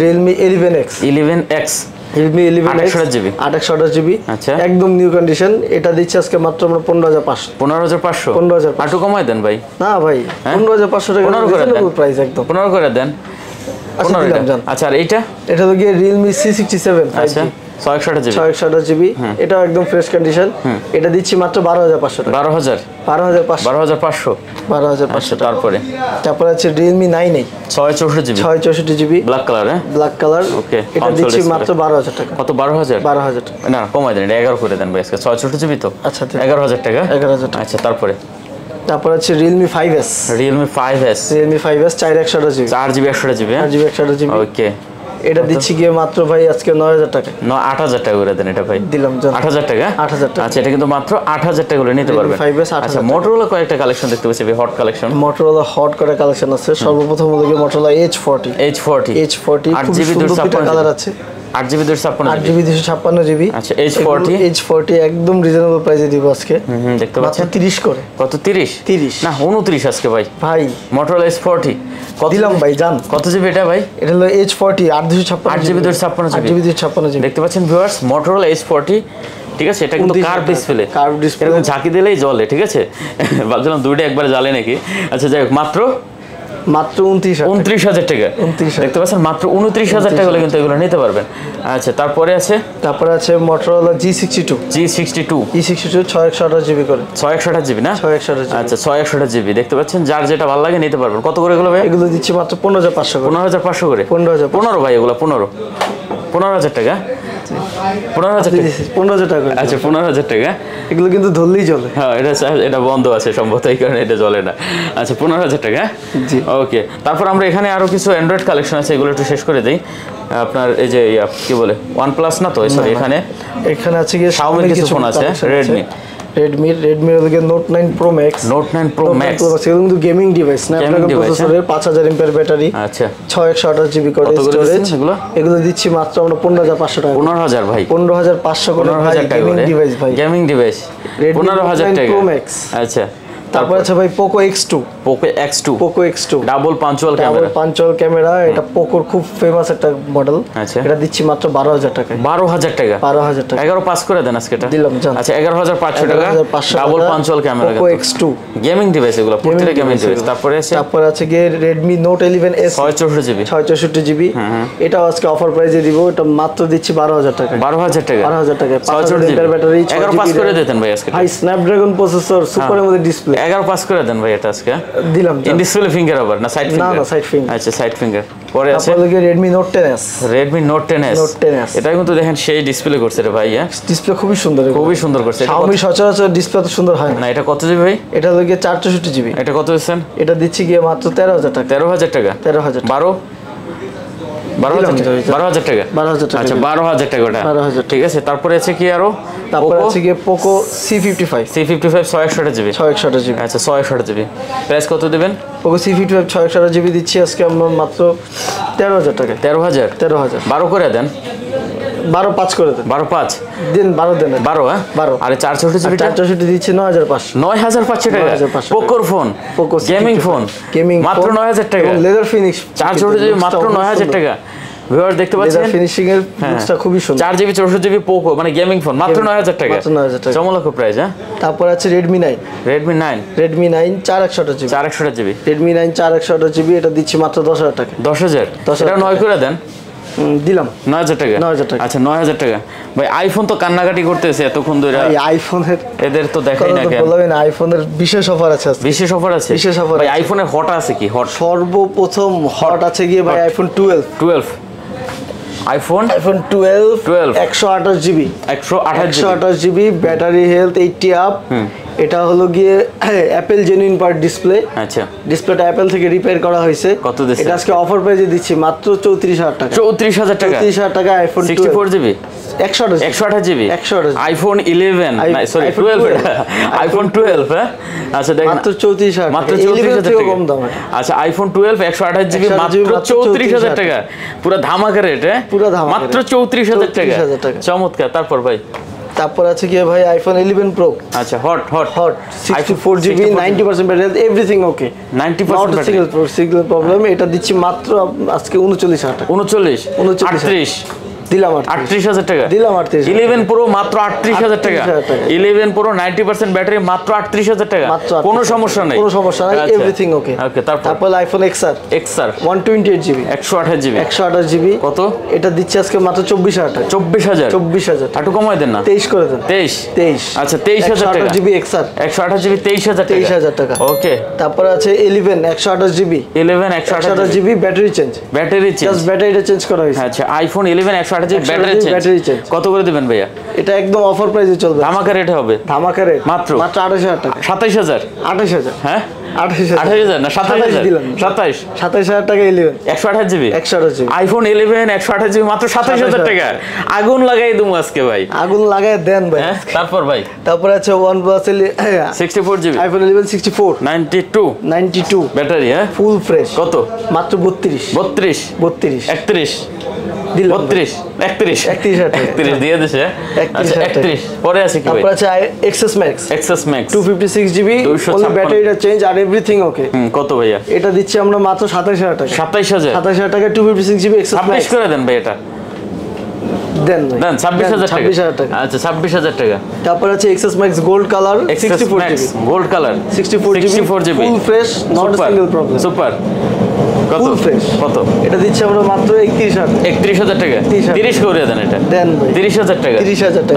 Realme 11X 11X Realme 11X 28GB আচ্ছা, একদম নিউ কন্ডিশন। এটা দিচ্ছি আজকে মাত্র আমরা 15,500 15,500 আটু কমাই দেন ভাই। না ভাই 15,500 টাকা 15 করে দেন প্রাইস একদম 15 করে দেন। আচ্ছা আর এটা হলো গিয়ে Realme C67 আচ্ছা 628GB এটা একদম ফ্রেশ কন্ডিশন। এটা দিচ্ছি মাত্র 12,500 টাকা। 12,500 তারপর আছে Realme 9A 664GB black colour. Black colour. Okay, এটা দিচ্ছি মাত্র 12,000 টাকা। কত? 12,000 টাকা। না কমাই দেন, এটা 11 করে দেন ভাই আজকে। 664GB তো। আচ্ছা 11,000 টাকা। 11,000 টাকা। আচ্ছা তারপর আছে Realme 5S 4,128GB 4GB 128GB ওকে। এটা দিচ্ছি গিয়ে মাত্র ভাই আজকে 9,000 টাকা। 8,000 টাকা করে দেন এটা ভাই। দিলাম 8,000 টাকা। 8,000 টাকা। আচ্ছা এটা কিন্তু মাত্র 8,000 টাকা করে নিতে পারবেন। আচ্ছা Motorola কয়েকটা কালেকশন দেখতে পাচ্ছি, হট কালেকশন। Motorola হট করে কালেকশন আছে। সর্বপ্রথম হলো গিয়ে Motorola H40 8GB 256 কালার আছে। 8GB 256GB আচ্ছা H40 একদম রিজনেবল প্রাইসে দিব আজকে। দেখতে পাচ্ছেন 30 করে। কত? 30 না 29 আজকে ভাই। Motorola H40 কত দিলাম ভাই জান? কত জিবি এটা ভাই? এটা হলো H40 8GB 256GB দেখতে পাচ্ছেন ভিউয়ার্স Motorola H40। ঠিক আছে, এটা কিন্তু কার্ভ ডিসপ্লে, এরকম ঝাঁকি দিলেই জ্বলে। ঠিক আছে, ভাবছিলাম দুইটা একবারে জ্বালে নাকি। আচ্ছা যাই হোক, মাত্র 29,000 টাকা। দেখতে পাচ্ছেন মাত্র 29,000 টাকা হলে কিন্তু এগুলো নিতে পারবেন। আচ্ছা তারপরে আছে Motorola G62 628GB করে 628GB না 628GB আচ্ছা 628GB দেখতে পাচ্ছেন। যার যেটা ভালো লাগে নিতে পারবেন। কত করে এগুলো ভাই? এগুলো দিচ্ছি মাত্র 15,500 করে। 15,500 করে 15 ভাই, এগুলো 15,000 টাকা। 15,000 টাকা। আচ্ছা 15,000 টাকা। এগুলো কিন্তু ধরলেই জ্বলে। হ্যাঁ এটা বন্ধ আছে সম্ভবত, এই কারণে এটা জ্বলে না। আচ্ছা 15,000 টাকা। জি ওকে। তারপর আমরা এখানে আরো কিছু অ্যান্ড্রয়েড কালেকশন আছে, এগুলো একটু শেষ করে দেই। আপনার এই যে কি বলে OnePlus না তো, সরি এখানে আছে কি Xiaomi কিছু ফোন আছে, Redmi হলো গিয়ে Note 9 Pro Max এগুলো কিন্তু গেমিং ডিভাইস, স্ন্যাপড্রাগন প্রসেসরের 5000 mAh ব্যাটারি। আচ্ছা 628GB করে স্টোরেজ। এগুলো দিচ্ছি মাত্র আমরা 15,500 টাকা। 15,000 ভাই, 15,500 করে গেমিং ডিভাইস ভাই, গেমিং ডিভাইস 15,000 টাকা। আচ্ছা তারপর আছে ভাই Poco X2 double punctual camera. এটা পোকোর খুব ফেমাস একটা মডেল। আচ্ছা এটা দিচ্ছি মাত্র 12,000 টাকা। 12,000 টাকা 11 পাস করে দেন আজকে এটা দিলাম জান। আচ্ছা 11,500 টাকা double punctual camera Poco X2 gaming device, এগুলো প্রত্যেকটা গেমিং ডিভাইস। তারপরে আছে গিয়ে Redmi Note 11S 664GB এটাও আজকে অফার প্রাইসে দিব। এটা মাত্র দিচ্ছি 12,000 টাকা। 12,000 টাকা 5000 টাকা 5000 mAh ব্যাটারি। 11 পাস করে দিতেন ভাই আজকে ভাই স্ন্যাপড্রাগন প্রসেসর সুপারের মধ্যে ডিসপ্লে 11 পাস করে দেন ভাই এটা আজকে দিলাম। ইন ডিসপ্লে ফিঙ্গার আবার না সাইড ফিঙ্গার? না সাইড ফিঙ্গার। আচ্ছা সাইড ফিঙ্গার। পরে আছে আপনাদের Redmi Note 10s। Redmi Note 10s এটা কিন্তু দেখেন সেই ডিসপ্লে করছে রে ভাই। ডিসপ্লে খুবই সুন্দর, খুবই সুন্দর করছে। Xiaomi সচরাচর ডিসপ্লে তো সুন্দর হয় না। এটা কত জিবি ভাই? এটা লাগে 464 জিবি। এটা কত দিচ্ছেন? এটা দিচ্ছি গিয়ে মাত্র 13000 টাকা। 13000 টাকা? 13000 12 12000 টাকা? 12000 টাকা। আচ্ছা 12000 টাকা ওটা। 12000 ঠিক আছে। তারপরে আছে কি আরো? তারপরে আছে গিয়ে Poco C55। C55 661 GB. 661 GB. আচ্ছা 661 জিবি। প্রাইস কত দিবেন? Poco C55 661 জিবি দিচ্ছি আজকে আমরা মাত্র 13000 টাকা। 13000? 13000। 12 করে দেন। 12 5 করে দেন। 12 5 দিন। 12 দেন। 12 হ্যাঁ 12। আরে 464 জিবি 464 দিচ্ছি 9500। 9500 টাকা? 9500 পোকোর ফোন, Poco গেমিং ফোন মাত্র 9000 টাকা। লেদার ফিনিশ 464 জিবি মাত্র 9000 টাকা। ভিউয়ার দেখতে পাচ্ছেন লেদার ফিনিশিং এর লুকসটা খুবই সুন্দর। 4 জিবি 64 জিবি পোকো মানে গেমিং ফোন মাত্র 9000 টাকা। মাত্র 9000 টাকা। চমৎকার প্রাইস হ্যাঁ। তারপর আছে Redmi 9। Redmi 9 4128 GB. 4128 GB. Redmi 9 4128 GB এটা দিচ্ছি মাত্র 10000 টাকা। 10000? এটা 9 করে দেন। দিলাম 9000 টাকা। 9000 টাকা। আচ্ছা 9000 টাকা। ভাই আইফোন তো কান্নাকাটি করতেছে এতক্ষণ ধরে। এই আইফোনের এদের তো দেখাই না কেন? বলবেন আইফোনের বিশেষ অফার আছে আজকে। বিশেষ অফার আছে? বিশেষ অফার ভাই আইফোনের হট আছে কি? হট সর্বপ্রথম হট আছে গিয়ে ভাই iPhone 12। IPhone 12 128 GB. 128 GB battery health 80 up. এটা হলো গিয়ে অ্যাপেল জেনুইন পার্ট ডিসপ্লে। আচ্ছা ডিসপ্লেটা অ্যাপেল থেকে রিপেয়ার করা হয়েছে। কত দিচ্ছেন? এটা আজকে অফার প্রাইসে দিচ্ছি মাত্র 34000 টাকা। 34000 টাকা? 34000 টাকা iPhone 64 GB 128 GB. 128 iPhone 11 sorry 12 iPhone 12 হ্যাঁ। আচ্ছা দেখেন মাত্র 34000 মাত্র 34000 টাকা কম দাম। আচ্ছা আইফোন 12 128 জিবি মাত্র 34000 টাকা। পুরো ধামাকা রেট হ্যাঁ। পুরো ধামাকা মাত্র 34000 টাকা। 34000 টাকা। চমৎকার। তারপর ভাই তারপর আছে কি ভাই আইফোন 11 প্রো। আচ্ছা hot 64 GB 90% battery health everything okay. 90% battery single problem. এটা দিচ্ছি মাত্র আজকে 39000 টাকা। 39 38 দিলাম 38000 টাকা। দিলাম 38। 11 প্রো মাত্র 38000 টাকা। 11 প্রো 90% ব্যাটারি মাত্র 38000 টাকা। কোনো সমস্যা নাই। কোনো সমস্যা নাই এভরিথিং ওকে। ওকে তারপর iPhone XR 128 GB 128 GB 128 GB কত? এটা দিচ্ছে আজকে মাত্র 24000 টাকা। 24000 একটু কমাই দেন না। 23 করে দেন। 23 আচ্ছা 23000 টাকা। 128 জিবি XR 128 জিবি 23000 টাকা। ওকে। তারপর আছে 11 128 GB 128 GB battery change. Just ব্যাটারিটা চেঞ্জ করা হয়েছে। আচ্ছা আইফোন 11 128 জিবি ব্যাটারি চেঞ্জ কত করে দিবেন ভাইয়া? এটা একদম অফার প্রাইসে চলবে। ধামাকা রেট হবে। ধামাকা রেট মাত্র 28000 টাকা। 27000 28000 হ্যাঁ 28000 না 27000 দিলাম। 27000 টাকা 11 128 জিবি 128 জিবি আইফোন 11 128 জিবি মাত্র 27000 টাকা। আগুন লাগাই দিমু আজকে ভাই। আগুন লাগায় দেন ভাই। তারপর ভাই তারপর আছে OnePlus 64 জিবি আইফোন 11 64 92 ব্যাটারি হ্যাঁ ফুল ফ্রেশ কত? মাত্র 32 31 দিলাম 31 দিয়ে দিছে। আচ্ছা 31 পরে আছে কি ভাই? তারপর আছে XS Max 256 জিবি ওনলি ব্যাটারিটা চেঞ্জ আর এভরিথিং ওকে। কত ভাইয়া? এটা দিচ্ছি আমরা মাত্র 27000 টাকা। 27000 টাকা 256 জিবি XS Max করে দেন ভাই। এটা দেন 26000 টাকা। আচ্ছা 26000 টাকা। তারপর আছে XS Max gold colour 64 GB gold colour 64 GB full fresh not single problem super কত? ফুল ফ্রেশ কত? এটা দিচ্ছি আমরা মাত্র 31000 টাকা। 30 করে দেন এটা। দেন ভাই 30000 টাকা।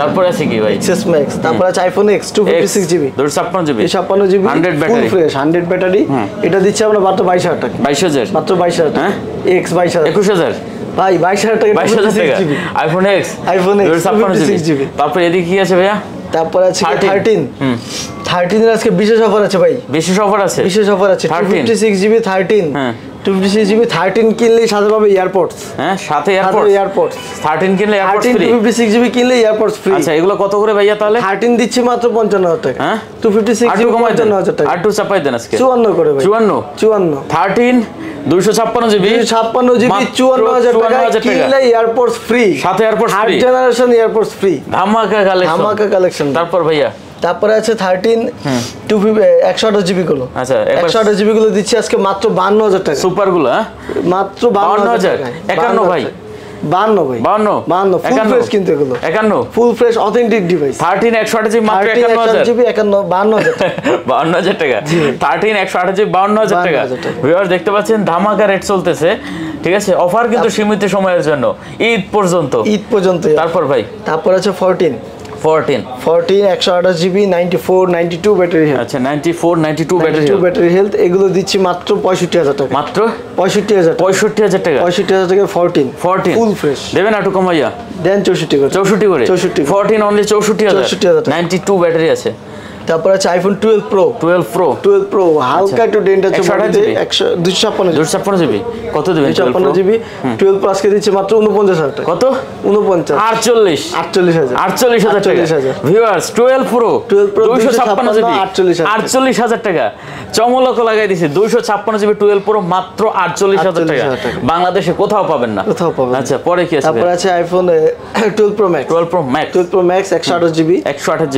তারপর আছে কি ভাই? XS Max তারপর আছে iPhone X 256 GB 256 GB 56 GB 100 battery full fresh 100 battery. এটা দিচ্ছি আমরা মাত্র 22000 টাকা। 22000 মাত্র 22000 হ্যাঁ X 22000 21000 ভাই 22000 টাকা 22000 টাকা আইফোন X 256 জিবি। তারপর এদিকে কি আছে ভাইয়া? তারপর আছে 13 এর আজকে বিশেষ অফার আছে ভাই। বিশেষ অফার আছে 256 জিবি 13 হ্যাঁ 256 জিবি 13 কিনলেই সাথে পাবে এয়ারপডস। হ্যাঁ সাথে এয়ারপডস 13 কিনলে এয়ারপডস ফ্রি। 256 জিবি কিনলে এয়ারপডস ফ্রি। আচ্ছা এগুলো কত করে ভাইয়া তাহলে? 13 দিচ্ছি মাত্র 55000 টাকা। হ্যাঁ 256 জিবি 55000 টাকা। আর টু চাপাই দেন আজকে 54 করে ভাই 54 13 256 জিবি 256 জিবি 54000 টাকা কিনলে এয়ারপডস ফ্রি সাথে AirPods free. 8 generation AirPods free. ধামাকা কালেকশন। তারপর ভাইয়া তারপরে আছে 13 128 জিবি গুলো। আচ্ছা 128 জিবি গুলো দিচ্ছি আজকে মাত্র 52000 টাকা। সুপার গুলো হ্যাঁ মাত্র 52000 টাকা। 51 ভাই 52 ভাই 52 ফুল ফ্রেশ কিন্তু এগুলো 51 full fresh authentic device. 13 128 GB মাত্র 51000 জিবি 52000 টাকা 13 128 জিবি 52000 টাকা। ভিউয়ার্স দেখতে পাচ্ছেন ধামাকা রেট চলতেছে। ঠিক আছে অফার কিন্তু সীমিত সময়ের জন্য ঈদ পর্যন্ত। তারপর ভাই তারপর আছে 14 14 128 জিবি 94 92 ব্যাটারি হেলথ। আচ্ছা 94 92 ব্যাটারি হেলথ, এগুলো দিচ্ছি মাত্র 65000 টাকা। মাত্র 65000 টাকা। 65000 টাকা। 65000 টাকা 14 ফুল ফ্রেশ দেবেন একটু কমাইয়া দেন 64 করে। 64 করে 14 অনলি 64000 92 ব্যাটারি আছে। তারপর আছে আইফোন 12 প্রো হালকা একটু ডেন্ট আছে, 256 জিবি। কত দেবেন? 256 জিবি 12 প্রো আজকে দিচ্ছে মাত্র 49000 টাকা। কত? 49 48000 টাকা। ভিউয়ার্স 12 প্রো 256 জিবি 48000 টাকা। চমলক লাগাই দিয়েছে 256 জিবি 12 প্রো মাত্র 48000 টাকা। বাংলাদেশে কোথাও পাবেন না। আচ্ছা পরে কি আছে? তারপর আছে iPhone 12 pro max 12 pro max 128 GB 128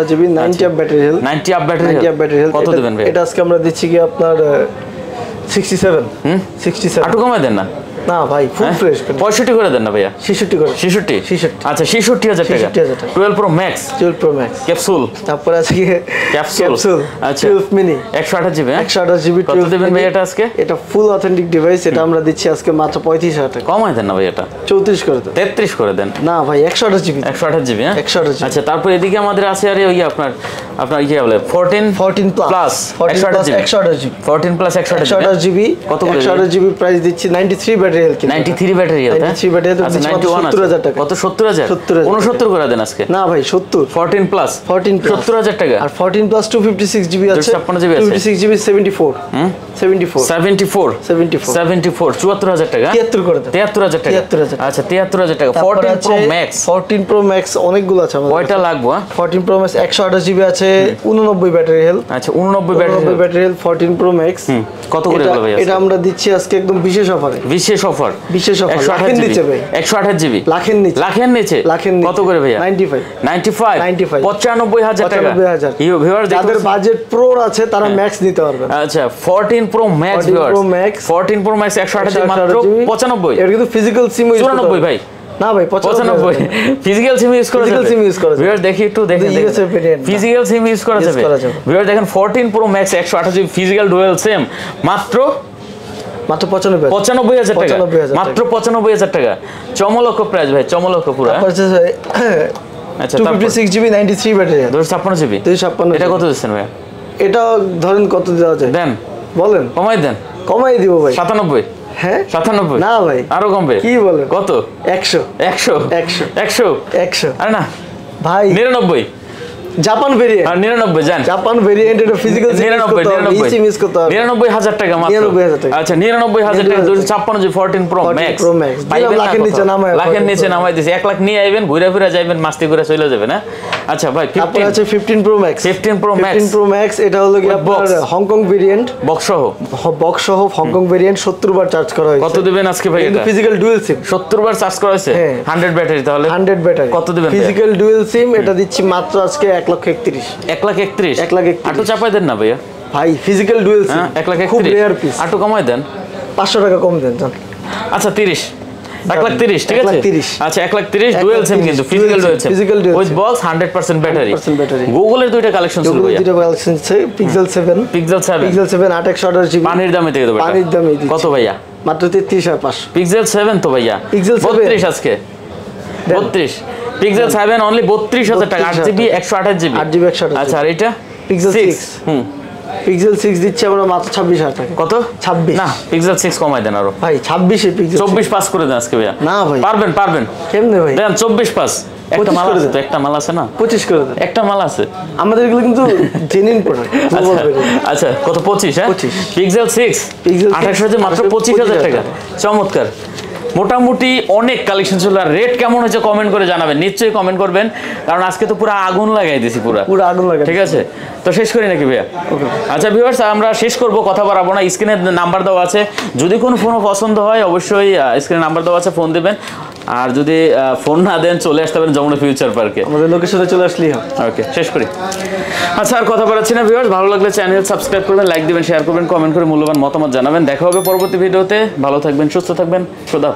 GB 90 up battery health. 90 up battery health. কত দিবেন ভাই? এটা আজকে আমরা দিচ্ছি কি আপনার 67 একটু কমাই দেন না। না ভাই ফুল ফ্রেশ 65 করে দেন না ভাইয়া। 66 করে 66 আচ্ছা 66000 টাকা 12 প্রো ম্যাক্স ক্যাপসুল। তারপর আছে কি ক্যাপসুল আচ্ছা 12 মিনি 128 জিবি 128 জিবি কত দিবেন ভাই এটা আজকে? এটা ফুল অথেন্টিক ডিভাইস, এটা আমরা দিচ্ছি আজকে মাত্র 35000 টাকা। কমাই দেন না ভাই, এটা 34 করে দেন 33 করে দেন। না ভাই 128 জিবি 128 জিবি হ্যাঁ 128 জিবি। আচ্ছা তারপর এদিকে আমাদের আছে আরে ওই আপনার কি বলে 14 প্লাস 128 জিবি 14 প্লাস 128 জিবি কত করে? 128 জিবি প্রাইস দিচ্ছি 93 battery health. 93 battery health. 93 battery health দিচ্ছি মাত্র 70000 টাকা। কত? 70000 69 করে দেন আজকে। না ভাই 70 14 প্লাস 70000 টাকা। আর 14 প্লাস 256 জিবি আছে 256 জিবি আছে 256 জিবি 74 74000 টাকা 73 করে দেন 73000 টাকা আচ্ছা 73000 টাকা 14 প্রো ম্যাক্স 14 প্রো ম্যাক্স অনেকগুলো আছে আমাদের। কয়টা লাগবে? 14 প্রো ম্যাক্স 128 জিবি আছে 89 ব্যাটারি হেলথ। আচ্ছা 89 ব্যাটারি হেলথ 14 প্রো ম্যাক্স কত করে হলো ভাই? এটা আমরা দিচ্ছি আজকে একদম বিশেষ অফারে। বিশেষ অফার লাখের নিচে ভাই 128 জিবি লাখের নিচে কত করে ভাইয়া? 95 95000 টাকা। ভিউয়ার যাদের বাজেট প্রো আছে তারা ম্যাক্স নিতে পারবেন। আচ্ছা 14 pro max viewers 14 pro max 128 GB মাত্র 95। এর কিন্তু ফিজিক্যাল সিম 94 ভাই না ভাই 95 ফিজিক্যাল সিম ইউজ করা যাবে। ভিউয়ার দেখি একটু দেখেন ফিজিক্যাল সিম ইউজ করা যাবে। ভিউয়ার দেখেন 14 pro max 128 GB physical dual SIM মাত্র 95000 টাকা মাত্র 95000 টাকা। চমলক প্রাইস ভাই, চমলক পুরো। আচ্ছা 256 জিবি 93 ব্যাটারি 256 জিবি 256 এটা কত দিচ্ছেন ভাই? এটা ধরেন কত দেওয়া যায়? দেন বলেন কমাই দিব ভাই 97 হ্যাঁ 97 না ভাই আরো কমবে কি বলেন? কত? 100 আরে না ভাই 99 জাপান ভেরিয়েন্ট আর 99 জান জাপান ভেরিয়েন্ট এটা ফিজিক্যাল 99 মিস করতে হবে 99000 টাকা মাত্র 99000 টাকা আচ্ছা 99000 টাকা 256 জি 14 প্রো ম্যাক্স লাখের নিচে নামাই দিছি 1 লাখ নিয়ে আইবেন ঘুরে ফিরে যাবেন মাস্তি করে চলে যাবেন না। আচ্ছা ভাই 15 আছে 15 প্রো ম্যাক্স 15 প্রো ম্যাক্স এটা হলো কি আপনার হংকং ভেরিয়েন্ট বক্স সহ হংকং ভেরিয়েন্ট 70 বার চার্জ করা হয়েছে। কত দিবেন আজকে ভাই? এটা ফিজিক্যাল ডুয়াল সিম 70 বার চার্জ করা হয়েছে 100 ব্যাটারি তাহলে 100 ব্যাটারি কত দিবেন? ফিজিক্যাল ডুয়াল সিম এটা দিচ্ছি মাত্র আজকে 1,31,000 1,31,000 আটো চাপাই দেন না ভাইয়া ভাই ফিজিক্যাল ডুয়াল সিম 1,31,000 খুব রেয়ার পিস আটো কমাই দেন 500 টাকা কম দেন জান। আচ্ছা 1,30,000 ঠিক আছে আচ্ছা 1,30,000 ডুয়াল সিম কিন্তু physical dual SIM with box 100% battery গুগলের দুইটা কালেকশন ছিল ভাইয়া দুইটা কালেকশন আছে পিক্সেল 7 828 জিবি পানির দামে থেকে দেব পানির দামে কত ভাইয়া? মাত্র 33500 পিক্সেল 7 তো ভাইয়া পিক্সেল 32 আজকে 32 পিক্সেল 7 অনলি 32000 টাকা 8GB 128 জিবি আচ্ছা আর এটা পিক্সেল 6 পিক্সেল 6 দিচ্ছি আমরা মাত্র 26000 টাকা কত? 26 না পিক্সেল 6 কমাই দেন আরো ভাই 26 এ পিক্সেল 24 পাস করে দেন আজকে ভাইয়া না ভাই পারবেন কেমনে ভাই দেন 24 পাস একটা মাল আছে তো একটা মাল আছে না 25 করে দেন একটা মাল আছে আমাদের এগুলো কিন্তু জেনুইন প্রোডাক্ট আচ্ছা কত 25 হ্যাঁ 25 পিক্সেল 6 28 মাত্র 25000 টাকা চমৎকার মোটামুটি অনেক কালেকশন ছিল। আর রেট কেমন হয়েছে কমেন্ট করে জানাবেন, নিশ্চয়ই কমেন্ট করবেন কারণ আজকে তো পুরো আগুন লাগাই দিয়েছি পুরো আগুন লাগাই ঠিক আছে তো শেষ করি নাকি ভাইয়া? আচ্ছা ভিউয়ার্স আমরা শেষ করব কথা বাড়াবো না, স্ক্রিনে নাম্বার দেওয়া আছে যদি কোনো ফোন পছন্দ হয় অবশ্যই স্ক্রিনে নাম্বার দেওয়া আছে ফোন দিবেন আর যদি ফোন না দেন চলে আসতে পারেন যমুনা ফিউচার পার্কে আমাদের লোকেশনে চলে আসলেই হবে। ওকে শেষ করি। আচ্ছা আর কথা বাড়াচ্ছি না ভিউয়ার্স, ভালো লাগলে চ্যানেল সাবস্ক্রাইব করবেন, লাইক দিবেন, শেয়ার করবেন, কমেন্ট করে মূল্যবান মতামত জানাবেন। দেখা হবে পরবর্তী ভিডিওতে, ভালো থাকবেন, সুস্থ থাকবেন, খোদা হাফেজ।